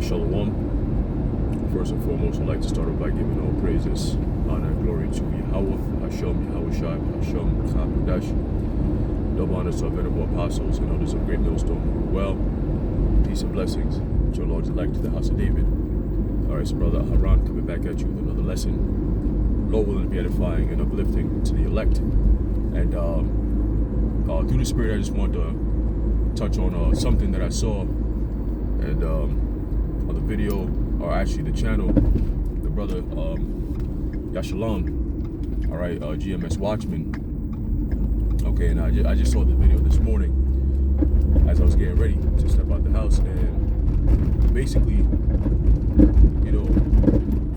Shalom. First and foremost, I'd like to start off by giving all praises, honor, and glory to Yahweh, Hashem, Yahushai, Hashem, Chakudash. Double honors to our venerable apostles and others of great millstone. Well, peace and blessings to our Lord's elect to the house of David. All right, so Brother Haran coming back at you with another lesson. Lord willing to be edifying and uplifting to the elect. And through the Spirit, I just want to touch on something that I saw and on the video, or actually the channel, the brother Yashalam, all right, GMS Watchman. Okay, and I just saw the video this morning as I was getting ready to step out the house, and basically, you know,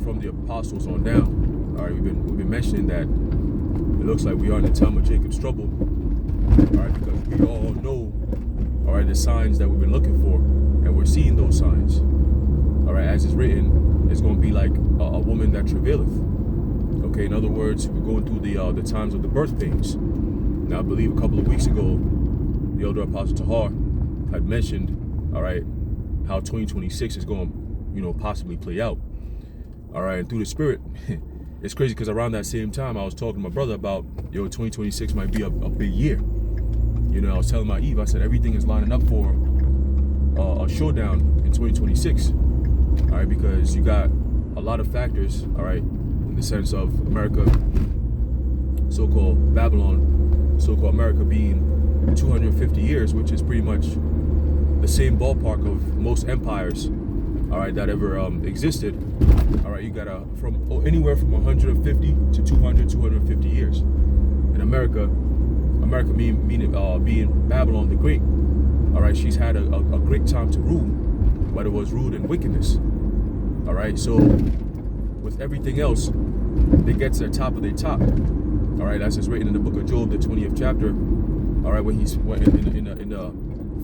from the apostles on down, all right, we've been mentioning that it looks like we are in the time of Jacob's trouble, all right, because we all know, all right, the signs that we've been looking for, and we're seeing those signs. All right, as it's written, it's going to be like a woman that travaileth. Okay, in other words, we're going through the times of the birth pains. Now, I believe a couple of weeks ago, the elder apostle Tahar had mentioned, all right, how 2026 is going to, you know, possibly play out. All right, and through the Spirit, it's crazy because around that same time, I was talking to my brother about, 2026 might be a big year. You know, I was telling my Eve, I said everything is lining up for a showdown in 2026. All right, because you got a lot of factors, all right, in the sense of America, so-called Babylon, so-called America being 250 years, which is pretty much the same ballpark of most empires, all right, that ever existed. All right, you got from anywhere from 150 to 200, 250 years. In America meaning being Babylon the Great, all right, she's had a great time to rule, but it was ruled in wickedness. All right, so with everything else, they get to the top of their top. All right, as it's written in the book of Job, the 20th chapter. All right, when in the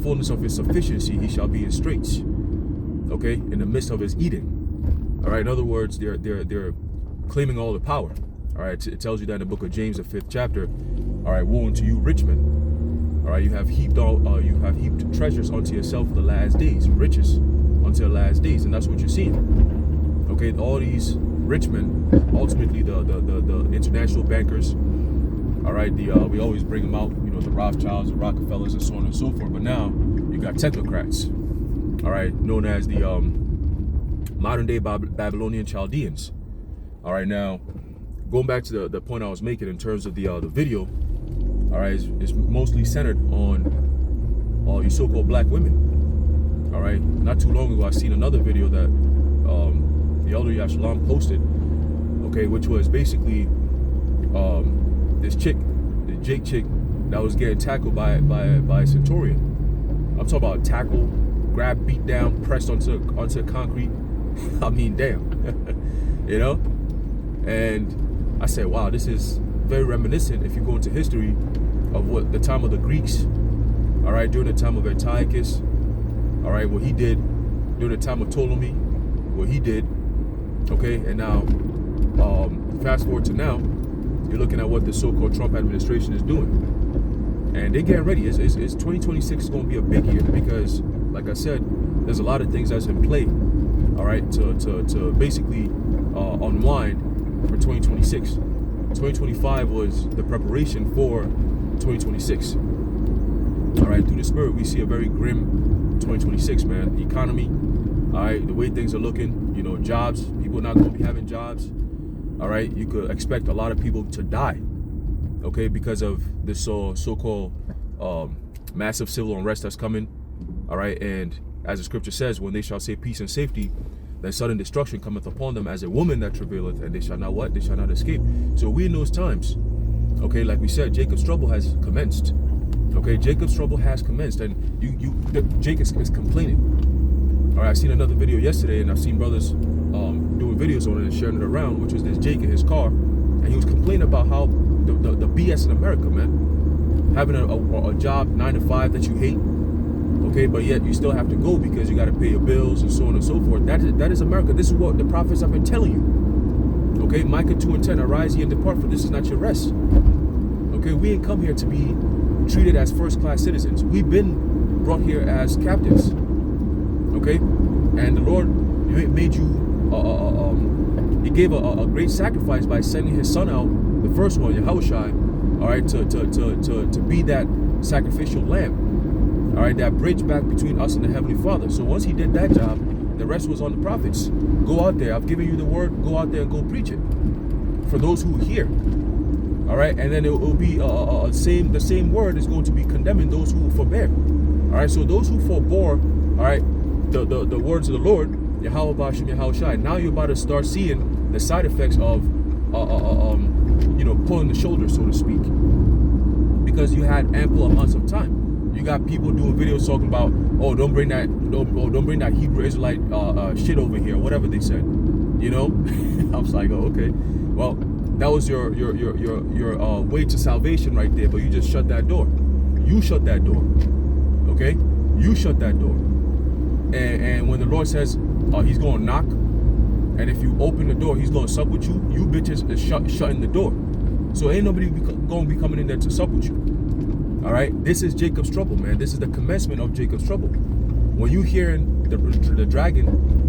fullness of his sufficiency, he shall be in straits. Okay, in the midst of his eating. All right, in other words, they're claiming all the power. All right, it tells you that in the book of James, the 5th chapter. All right, woe unto you, rich men. All right, you have heaped treasures unto yourself for the last days, riches until the last days, and that's what you're seeing. Okay, all these rich men, ultimately the international bankers. All right, we always bring them out, the Rothschilds, the Rockefellers, and so on and so forth. But now you got technocrats. All right, known as the modern day Babylonian Chaldeans. All right, now going back to the point I was making in terms of the video. All right, it's mostly centered on all you so-called black women. All right, not too long ago, I seen another video that the elder Yashalam posted. Okay, which was basically this chick, the Jake chick, that was getting tackled by a centurion. I'm talking about tackle, grab, beat down, pressed onto concrete. I mean, damn, And I said, wow, this is very reminiscent, if you go into history, of what the time of the Greeks, all right, during the time of Antiochus, all right, what he did during the time of Ptolemy, what he did, okay, and now, fast forward to now, you're looking at what the so-called Trump administration is doing, and they're getting ready. It's 2026 is going to be a big year because, like I said, there's a lot of things that's in play, all right, to basically unwind for 2026. 2025 was the preparation for 2026. All right, through the Spirit, we see a very grim 2026, man. The economy, all right, the way things are looking, jobs, people not going to be having jobs. All right, you could expect a lot of people to die, okay, because of this so-called massive civil unrest that's coming. All right, and as the scripture says, when they shall say peace and safety, then sudden destruction cometh upon them as a woman that travaileth, and they shall not what? They shall not escape. So we in those times, okay, like we said, Jacob's trouble has commenced. Okay, Jacob's trouble has commenced, and Jacob is complaining. All right, I seen another video yesterday, and I've seen brothers doing videos on it and sharing it around, which was this Jake in his car, and he was complaining about how the BS in America, man, having a job 9 to 5 that you hate. Okay, but yet you still have to go because you got to pay your bills and so on and so forth. That is America. This is what the prophets have been telling you. Okay, Micah 2:10, arise ye and depart, for this is not your rest. Okay, we ain't come here to be treated as first-class citizens. We've been brought here as captives. Okay, and the Lord made you. He gave a great sacrifice by sending His Son out, the first one, Yahushua, all right, to be that sacrificial lamb, all right, that bridge back between us and the Heavenly Father. So once He did that job, the rest was on the prophets. Go out there. I've given you the word. Go out there and go preach it for those who hear. All right, and then it will be the same word is going to be condemning those who forbear. All right, so those who forbore, all right, the words of the Lord, Yahweh Bashem Yahushai. Now you're about to start seeing the side effects of pulling the shoulder, so to speak, because you had ample amounts of time. You got people doing videos talking about, oh, don't bring that Hebrew Israelite shit over here, whatever they said. You know, I was like, oh, okay, well, that was your way to salvation right there, but you just shut that door. You shut that door. Okay, you shut that door. And when the Lord says He's going to knock, and if you open the door, He's going to sup with you, you bitches is shutting the door. So ain't nobody going to be coming in there to sup with you. All right, this is Jacob's trouble, man. This is the commencement of Jacob's trouble. When you hearing the dragon,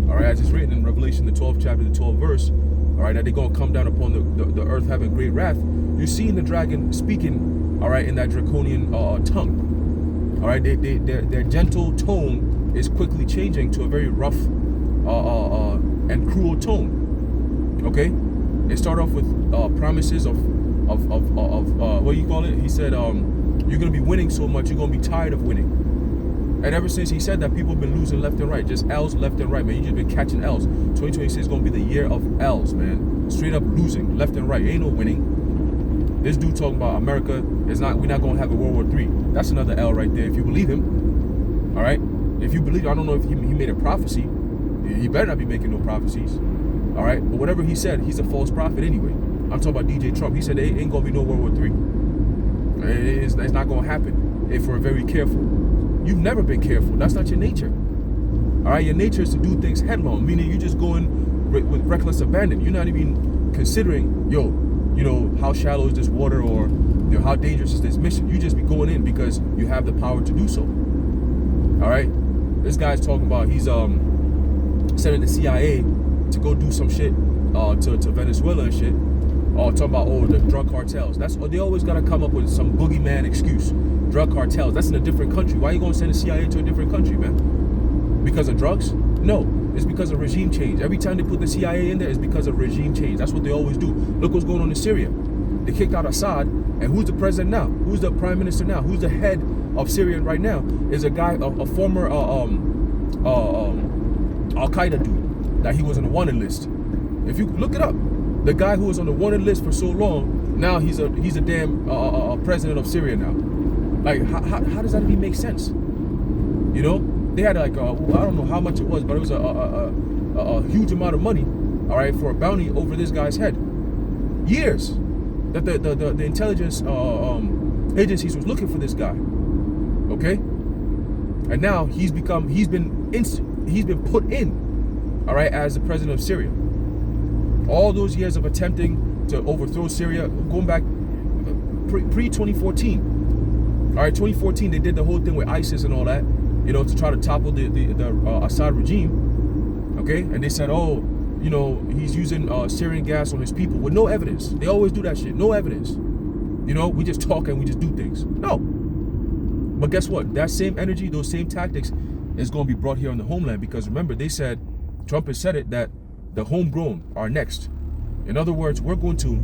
all right, as it's written in Revelation, the 12th chapter, the 12th verse, all right, that they're going to come down upon the earth having great wrath. You're seeing the dragon speaking, all right, in that draconian tongue. All right, their gentle tone is quickly changing to a very rough and cruel tone. Okay, it started off with promises of what do you call it? He said, you're gonna be winning so much, you're gonna be tired of winning. And ever since he said that, people have been losing left and right, just L's left and right, man. You just been catching L's. 2026 is gonna be the year of L's, man. Straight up losing left and right. Ain't no winning. This dude talking about America is not. We're not gonna have a World War III. That's another L right there. If you believe him, all right. If you believe, I don't know if he made a prophecy. He better not be making no prophecies. All right. But whatever he said, he's a false prophet anyway. I'm talking about DJ Trump. He said there ain't gonna be no World War III. It's not gonna happen if we're very careful. You've never been careful. That's not your nature. All right, your nature is to do things headlong, meaning you're just going with reckless abandon. You're not even considering, how shallow is this water, or how dangerous is this mission. You just be going in because you have the power to do so. All right, this guy's talking about he's sending the CIA to go do some shit to Venezuela and shit. Talking about the drug cartels. They always gotta come up with some boogeyman excuse. Drug cartels. That's in a different country. Why are you gonna send the CIA to a different country, man? Because of drugs? No, it's because of regime change. Every time they put the CIA in there, it's because of regime change. That's what they always do. Look what's going on in Syria. They kicked out Assad, and who's the president now? Who's the prime minister now? Who's the head of Syria right now? Is a guy, a former Al Qaeda dude that he was on the wanted list. If you look it up, the guy who was on the wanted list for so long, now he's a damn president of Syria now. Like, how does that even make sense? They had like I don't know how much it was, but it was a huge amount of money, all right, for a bounty over this guy's head. Years that the intelligence agencies was looking for this guy. Okay, and now he's been put in, all right, as the president of Syria. All those years of attempting to overthrow Syria, going back pre-2014. All right, 2014, they did the whole thing with ISIS and all that, to try to topple the Assad regime. Okay, and they said, he's using Syrian gas on his people with no evidence. They always do that shit, no evidence. We just talk and we just do things. No. But guess what? That same energy, those same tactics is going to be brought here on the homeland, because remember, they said, Trump has said it, that the homegrown are next. In other words, we're going to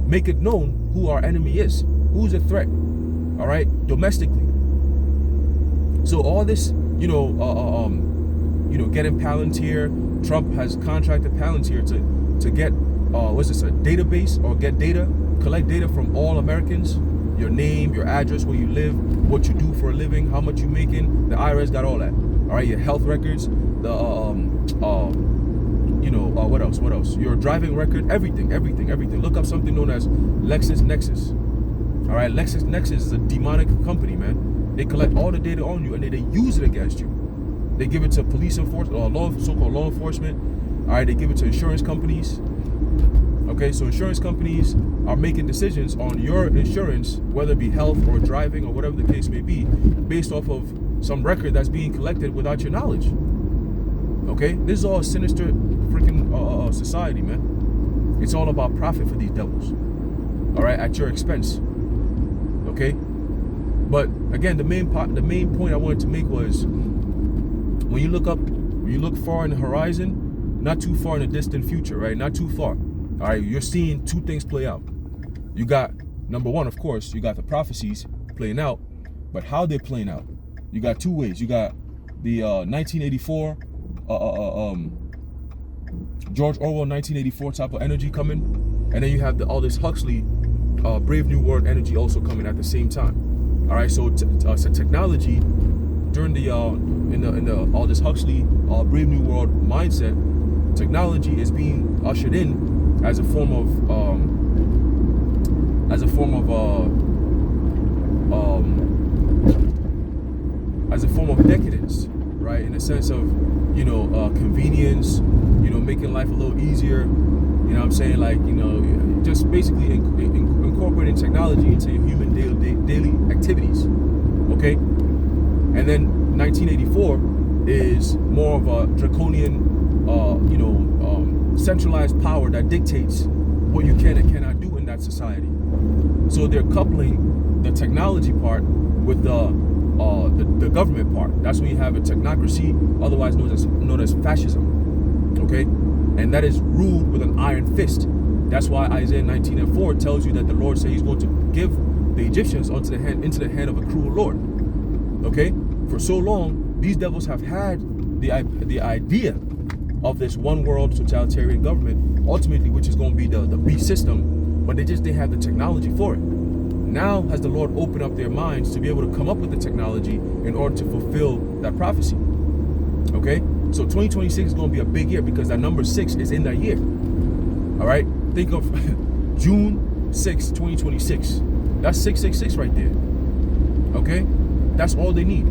make it known who our enemy is, who's a threat, all right, domestically. So all this, getting Palantir, Trump has contracted Palantir to get, a database, or get data, collect data from all Americans, your name, your address, where you live, what you do for a living, how much you're making. The IRS got all that, all right, your health records, what else? Your driving record, everything. Look up something known as LexisNexis. All right, LexisNexis is a demonic company, man. They collect all the data on you and they use it against you. They give it to police enforcement, so-called law enforcement. All right, they give it to insurance companies. Okay, so insurance companies are making decisions on your insurance, whether it be health or driving or whatever the case may be, based off of some record that's being collected without your knowledge. Okay? This is all a sinister freaking society, man. It's all about profit for these devils. All right? At your expense. Okay? But again, the main point I wanted to make was when you look far in the horizon, not too far in the distant future, right? Not too far. All right? You're seeing two things play out. You got, number one, of course, you got the prophecies playing out, but how they're playing out. You got two ways. You got the 1984, George Orwell 1984 type of energy coming, and then you have all this Huxley, Brave New World energy also coming at the same time. All right, so technology during the all this Huxley, Brave New World mindset, technology is being ushered in as a form of decadence, right? In the sense of, convenience, making life a little easier. You know what I'm saying? Like, just basically incorporating technology into your human daily activities. Okay? And then 1984 is more of a draconian, centralized power that dictates what you can and cannot do in that society. So they're coupling the technology part with the government part. That's when you have a technocracy, otherwise known as fascism. Okay? And that is ruled with an iron fist. That's why Isaiah 19:4 tells you that the Lord said he's going to give the Egyptians into the hand of a cruel Lord. Okay? For so long, these devils have had the idea of this one world totalitarian government, ultimately, which is going to be the beast system, but they didn't have the technology for it. Now has the Lord opened up their minds to be able to come up with the technology in order to fulfill that prophecy. Okay? So 2026 is going to be a big year because that number 6 is in that year. All right? Think of June 6, 2026. That's 666 right there. Okay? That's all they need.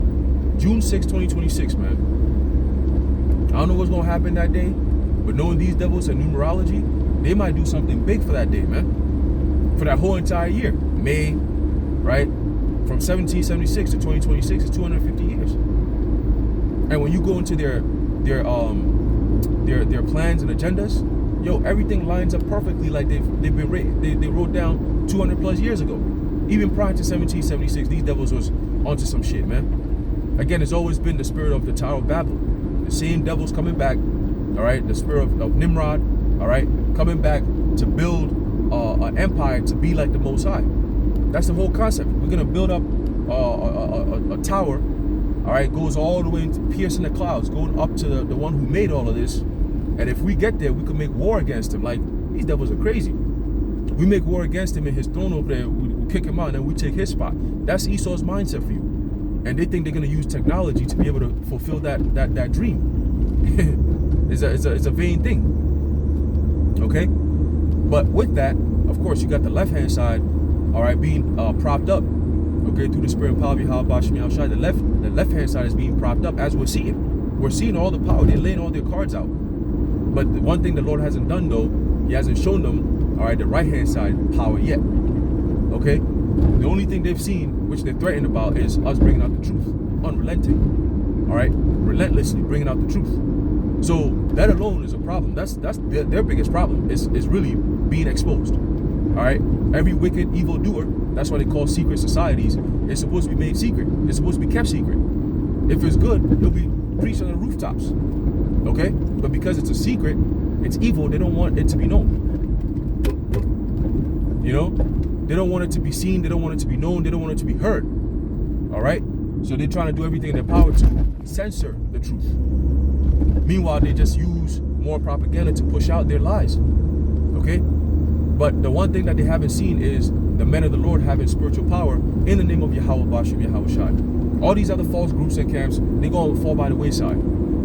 June 6, 2026, man. I don't know what's going to happen that day, but knowing these devils and numerology, they might do something big for that day, man. For that whole entire year. May, right? From 1776 to 2026 is 250 years. And when you go into their plans and agendas, yo, everything lines up perfectly like they wrote down 200 plus years ago. Even prior to 1776, these devils was onto some shit, man. Again, it's always been the spirit of the Tower of Babel. The same devils coming back, all right? The spirit of Nimrod, all right? Coming back to build an empire to be like the Most High. That's the whole concept. We're going to build up a tower, all right? Goes all the way into piercing the clouds, going up to the one who made all of this. And if we get there, we could make war against him. Like, these devils are crazy. We make war against him and his throne over there, we kick him out, and then we take his spot. That's Esau's mindset for you. And they think they're going to use technology to be able to fulfill that dream. It's a vain thing. Okay? But with that, of course, you got the left-hand side, all right, being propped up, okay, through the spirit and power of Yahweh Bashmi Al-Shai. The left-hand side is being propped up as we're seeing. We're seeing all the power. They're laying all their cards out. But the one thing the Lord hasn't done, though, he hasn't shown them, all right, the right-hand side power yet. Okay? The only thing they've seen, which they're threatened about, is us bringing out the truth. Unrelenting. All right? Relentlessly bringing out the truth. So that alone is a problem. That's their biggest problem. Is really being exposed. All right? Every wicked evil doer, that's why they call secret societies, is supposed to be made secret. It's supposed to be kept secret. If it's good, it'll be preached on the rooftops. Okay? But because it's a secret, it's evil, they don't want it to be known. You know? They don't want it to be seen, they don't want it to be known, they don't want it to be heard. All right? So they're trying to do everything in their power to censor the truth. Meanwhile, they just use more propaganda to push out their lies. Okay? But the one thing that they haven't seen is the men of the Lord having spiritual power in the name of Yahweh Bashim Yahweh Shai. All these other false groups and camps, they're going to fall by the wayside.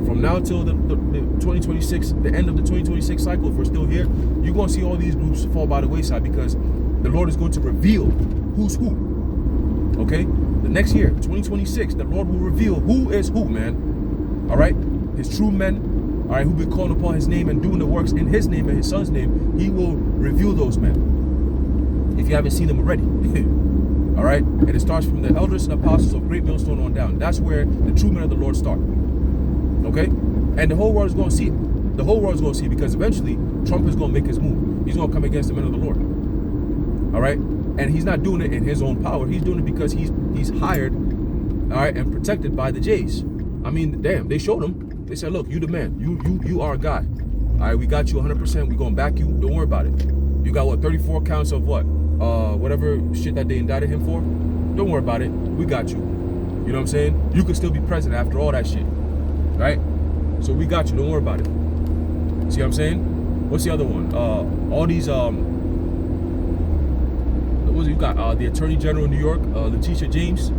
From now till the 2026, the end of the 2026 cycle, if we're still here, you're going to see all these groups fall by the wayside because the Lord is going to reveal who's who. Okay? The next year, 2026, the Lord will reveal who is who, man. All right? His true men, all right, who be calling upon his name and doing the works in his name and his son's name, he will reveal those men. If you haven't seen them already. All right? And it starts from the elders and apostles of Great Millstone on down. That's where the true men of the Lord start. Okay? And the whole world is going to see it. The whole world is going to see it, because eventually Trump is going to make his move. He's going to come against the men of the Lord. All right? And he's not doing it in his own power. He's doing it because he's hired, all right, and protected by the Jays. I mean, damn, they showed him. They said, look, you the man. You are a guy. All right, we got you 100%. We're going to back you. Don't worry about it. You got, what, 34 counts of what? Whatever shit that they indicted him for? Don't worry about it. We got you. You know what I'm saying? You could still be president after all that shit. Right? So we got you. Don't worry about it. See what I'm saying? What's the other one? All these, you got the Attorney General of New York, Letitia James.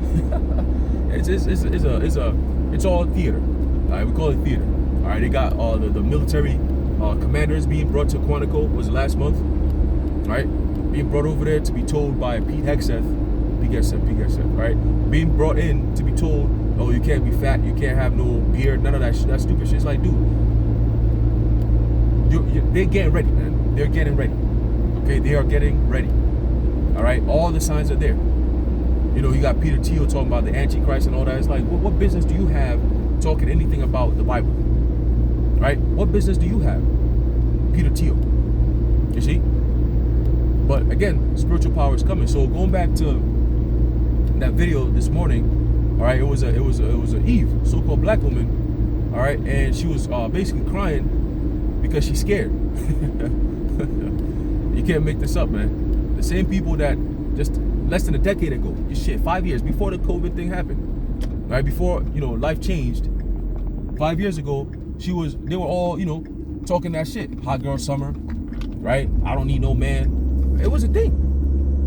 It's all theater. All right, we call it theater. All right, they got the military commanders being brought to Quantico, was last month. All right, being brought over there to be told by Pete Hegseth, right? Being brought in to be told, oh, you can't be fat, you can't have no beard, none of that stupid shit. It's like, dude, they're getting ready, man. They're getting ready. Okay, they are getting ready. All right, all the signs are there. You know, you got Peter Thiel talking about the Antichrist and all that. It's like, what business do you have talking anything about the Bible? Right? What business do you have, Peter Thiel? You see? But again, spiritual power is coming. So going back to that video this morning, all right, it was a Eve, so-called black woman, all right, and she was basically crying because she's scared. You can't make this up, man. The same people that just less than a decade ago, 5 years before the COVID thing happened, right, before, you know, life changed, 5 years ago, they were all, you know, talking that shit. Hot girl summer, right? I don't need no man. It was a thing.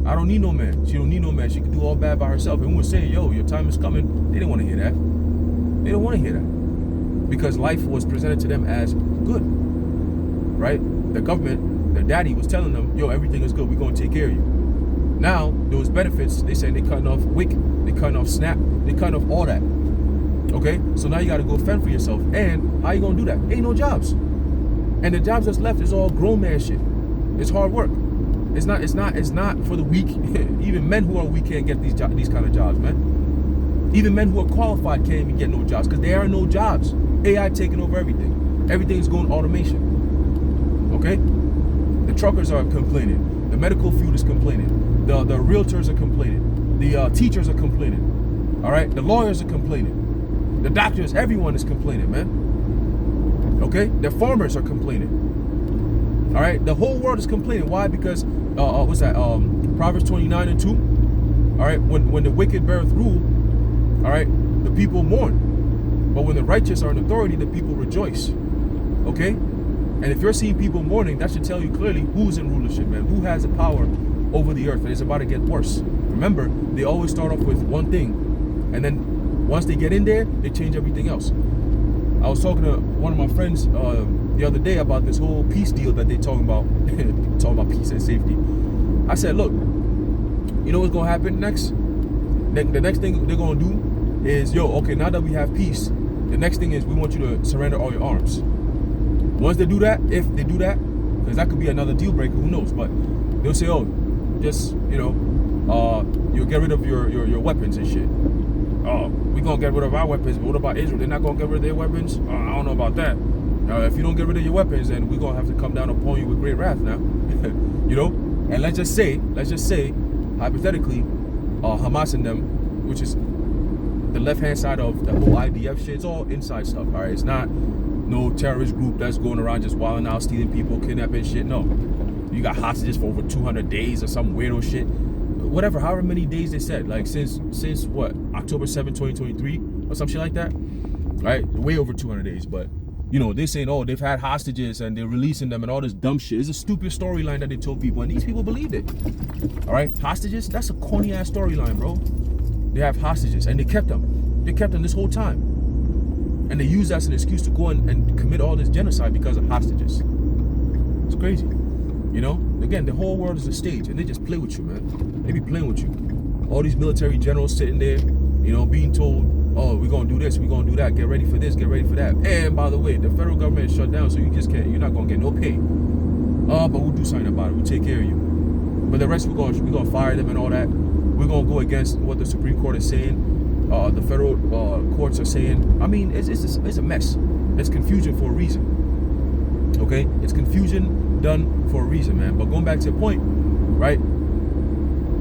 I don't need no man. She don't need no man. She can do all bad by herself. And we were saying, yo, your time is coming. They didn't want to hear that. They don't want to hear that. Because life was presented to them as good, right? The government, their daddy was telling them, yo, everything is good. We're going to take care of you. Now, those benefits, they say they cutting off WIC, they cutting off SNAP, they cutting off all that. Okay? So now you got to go fend for yourself. And how you going to do that? Ain't no jobs. And the jobs that's left is all grown man shit. It's hard work. It's not for the weak. Even men who are weak can't get these kind of jobs, man. Even men who are qualified can't even get no jobs because there are no jobs. AI taking over everything. Everything is going automation. Okay? The truckers are complaining. The medical field is complaining. The realtors are complaining. The teachers are complaining. All right? The lawyers are complaining. The doctors, everyone is complaining, man. Okay? The farmers are complaining. All right? The whole world is complaining. Why? Because, what's that? Proverbs 29:2. All right? When the wicked beareth rule, all right, the people mourn. But when the righteous are in authority, the people rejoice. Okay? And if you're seeing people mourning, that should tell you clearly who's in rulership, man. Who has the power over the earth, and it's about to get worse. Remember, they always start off with one thing, and then once they get in there, they change everything else. I was talking to one of my friends the other day about this whole peace deal that they're talking about, talking about peace and safety. I said, look, you know what's going to happen next? The next thing they're going to do is, yo, okay, now that we have peace, the next thing is we want you to surrender all your arms. Once they do that, if they do that, because that could be another deal breaker, who knows, but they'll say, oh, just, you know, you'll get rid of your weapons and shit. Oh, we're going to get rid of our weapons, but what about Israel? They're not going to get rid of their weapons? I don't know about that. If you don't get rid of your weapons, then we're going to have to come down upon you with great wrath now. You know? And let's just say, hypothetically, Hamas and them, which is the left-hand side of the whole IDF shit, it's all inside stuff, all right? It's not no terrorist group that's going around just wilding out, stealing people, kidnapping shit. No. You got hostages for over 200 days or some weirdo shit. Whatever, however many days they said, like since what, October 7, 2023 or some shit like that, right? Way over 200 days, but you know, they're saying, oh, they've had hostages and they're releasing them and all this dumb shit. It's a stupid storyline that they told people, and these people believed it. All right, hostages, that's a corny ass storyline, bro. They have hostages and they kept them. They kept them this whole time, and they used that as an excuse to go and commit all this genocide because of hostages. It's crazy. You know, again, the whole world is a stage, and they just play with you, man. They be playing with you. All these military generals sitting there, you know, being told, oh, we're going to do this, we're going to do that, get ready for this, get ready for that. And by the way, the federal government is shut down, so you just can't, you're not going to get no pay. But we'll do something about it. We'll take care of you. But the rest, we're going to fire them and all that. We're going to go against what the Supreme Court is saying. The federal courts are saying. I mean, it's a mess. It's confusion for a reason. Okay? It's confusion done for a reason, man. But going back to the point, right?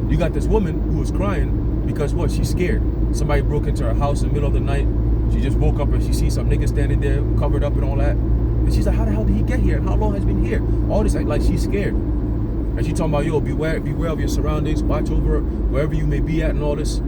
You got this woman who was crying because what? She's scared. Somebody broke into her house in the middle of the night. She just woke up and she sees some nigga standing there covered up and all that. And she's like, how the hell did he get here? And how long has he been here? All this, like she's scared. And she talking about, yo, beware of your surroundings, watch over wherever you may be at and all this.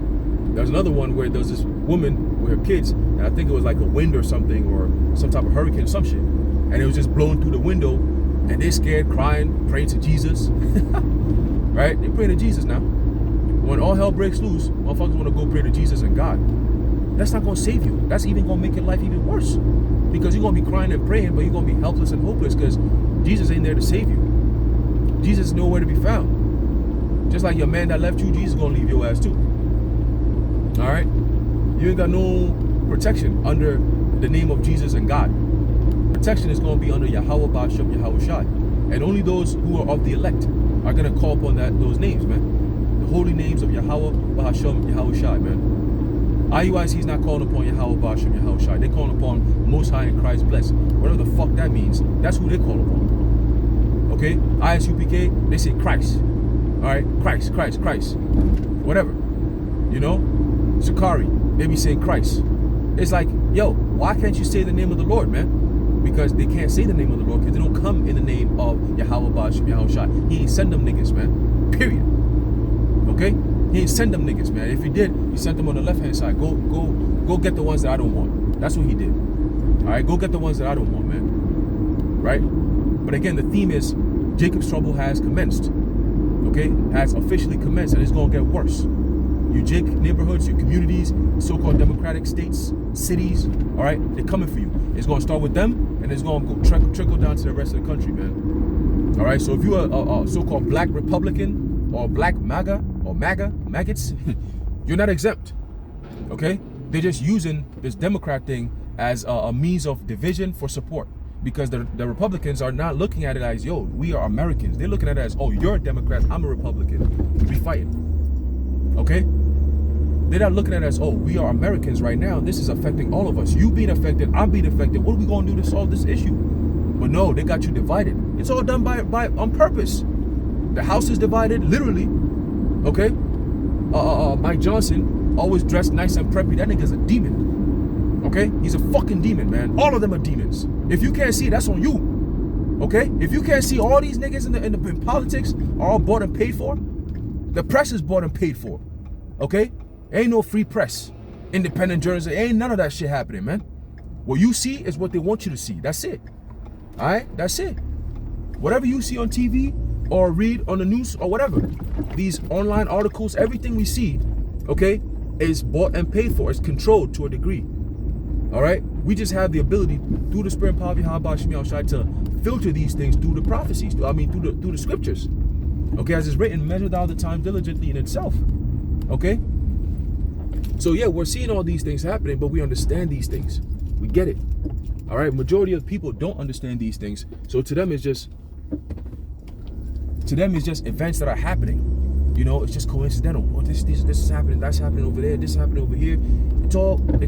There's another one where there's this woman with her kids, and I think it was like a wind or something, or some type of hurricane, some shit. And it was just blowing through the window, and they're scared, crying, praying to Jesus. Right? They pray to Jesus now. When all hell breaks loose, motherfuckers want to go pray to Jesus and God. That's not going to save you. That's even going to make your life even worse. Because you're going to be crying and praying, but you're going to be helpless and hopeless because Jesus ain't there to save you. Jesus is nowhere to be found. Just like your man that left you, Jesus is going to leave your ass too. All right? You ain't got no protection under the name of Jesus and God. Protection is going to be under Yahweh Ba'ashem, Yahweh Shai. And only those who are of the elect are going to call upon those names, man. The holy names of Yahweh Ba'ashem, Yahweh Shai, man. IUIC is not calling upon Yahweh Ba'ashem, Yahweh Shai. They're calling upon Most High and Christ blessed. Whatever the fuck that means, that's who they call upon. Okay? ISUPK, they say Christ. Alright? Christ. Whatever. You know? Sakari, they be saying Christ. It's like, yo, why can't you say the name of the Lord, man? Because they can't say the name of the Lord because they don't come in the name of Yahweh Ba'ashem, Yahweh Shai. He ain't send them niggas, man. Period. Okay? He ain't send them niggas, man. If he did, he sent them on the left-hand side. Go get the ones that I don't want. That's what he did. Alright? Go get the ones that I don't want, man. Right? But again, the theme is Jacob's trouble has commenced. Okay? Has officially commenced, and it's going to get worse. Your Jake neighborhoods, your communities, so-called democratic states, cities, all right? They're coming for you. It's going to start with them, and it's going to go trickle down to the rest of the country, man. All right? So if you're a so-called black Republican or black MAGA or maggots, you're not exempt, okay? They're just using this Democrat thing as a means of division for support. Because the Republicans are not looking at it as, yo, we are Americans. They're looking at it as, oh, you're a Democrat, I'm a Republican. We be fighting. Okay? They're not looking at it as, oh, we are Americans right now. This is affecting all of us. You being affected, I'm being affected. What are we going to do to solve this issue? But no, they got you divided. It's all done by on purpose. The house is divided, literally. Okay? Mike Johnson, always dressed nice and preppy. That nigga's a demon. Okay? He's a fucking demon, man. All of them are demons. If you can't see, that's on you. Okay? If you can't see, all these niggas in politics are all bought and paid for. The press is bought and paid for. Okay? Ain't no free press. Independent journalism. Ain't none of that shit happening, man. What you see is what they want you to see. That's it. Alright? That's it. Whatever you see on TV or read on the news or whatever, these online articles, everything we see, okay, is bought and paid for. It's controlled to a degree. All right, we just have the ability through the spirit and power of Yahweh Shai to filter these things through the prophecies. Through the scriptures. Okay, as it's written, measure thou the time diligently in itself. Okay, so yeah, we're seeing all these things happening, but we understand these things. We get it. All right, majority of people don't understand these things, so to them it's just events that are happening. You know, it's just coincidental. Oh, this is happening. That's happening over there. This is happening over here. It's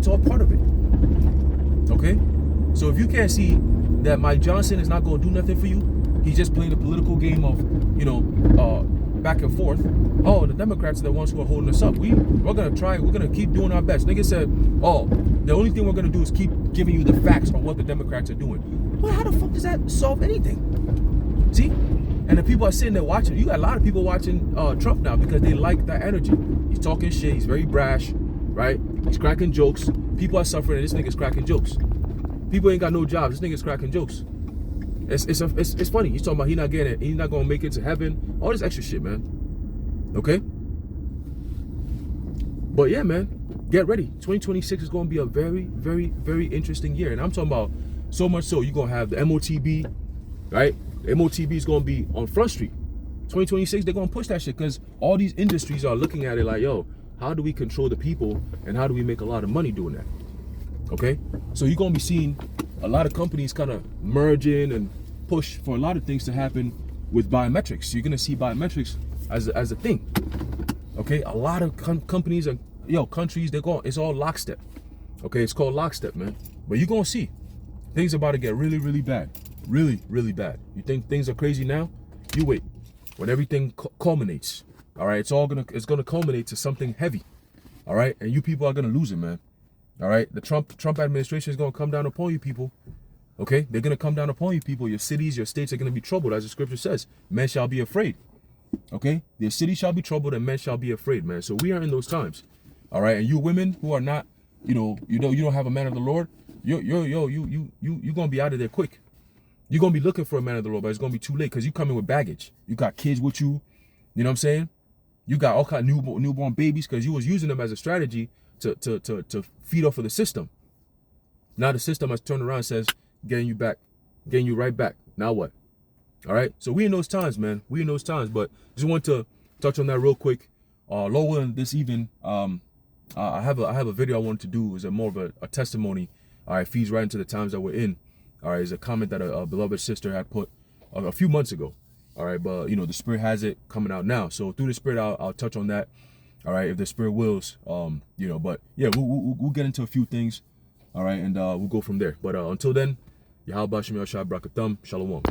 all part of it. Okay? So if you can't see that Mike Johnson is not going to do nothing for you, he's just playing the political game of, you know, back and forth. Oh, the Democrats are the ones who are holding us up. We're going to try. We're going to keep doing our best. Nigga said, oh, the only thing we're going to do is keep giving you the facts on what the Democrats are doing. Well, how the fuck does that solve anything? See? And the people are sitting there watching. You got a lot of people watching Trump now because they like that energy. He's talking shit. He's very brash, right? He's cracking jokes. People are suffering, and this nigga's cracking jokes. People ain't got no jobs. This nigga's cracking jokes. It's funny. He's talking about he's not getting it. He's not gonna make it to heaven. All this extra shit, man. Okay. But yeah, man, get ready. 2026 is gonna be a very, very, very interesting year, and I'm talking about so much so you're gonna have the MOTB, right? The MOTB is gonna be on Front Street. 2026, they're gonna push that shit because all these industries are looking at it like, yo, how do we control the people and how do we make a lot of money doing that? Okay, so you're gonna be seeing a lot of companies kind of merge in and push for a lot of things to happen with biometrics. You're gonna see biometrics as a thing. Okay, a lot of companies and countries, it's all lockstep. Okay, it's called lockstep, man. But you're gonna see Things are about to get really, really bad. Really, really bad. You think things are crazy now? You wait. When everything culminates, all right, it's gonna culminate to something heavy, all right, and you people are gonna lose it, man. All right, the Trump administration is gonna come down upon you people. Okay, they're gonna come down upon you people. Your cities, your states are gonna be troubled, as the scripture says. Men shall be afraid. Okay, their city shall be troubled, and men shall be afraid, man. So we are in those times, all right. And you women who are not, you don't have a man of the Lord, you gonna be out of there quick. You're gonna be looking for a man of the Lord, but it's gonna be too late because you coming with baggage. You got kids with you, you know what I'm saying? You got all kind of newborn babies because you was using them as a strategy to feed off of the system. Now the system has turned around and says, getting you right back. Now what? All right. So we in those times, man. We in those times. But just want to touch on that real quick. Low one this evening. I have a video I wanted to do. Is more of a testimony. All right, feeds right into the times that we're in. All right, it's a comment that a beloved sister had put a few months ago. All right, but the Spirit has it coming out now. So through the Spirit, I'll touch on that. All right, if the Spirit wills, but yeah, we'll get into a few things. All right, and we'll go from there. But until then, Yahweh Shem Yahshua Brakatham, Shalom.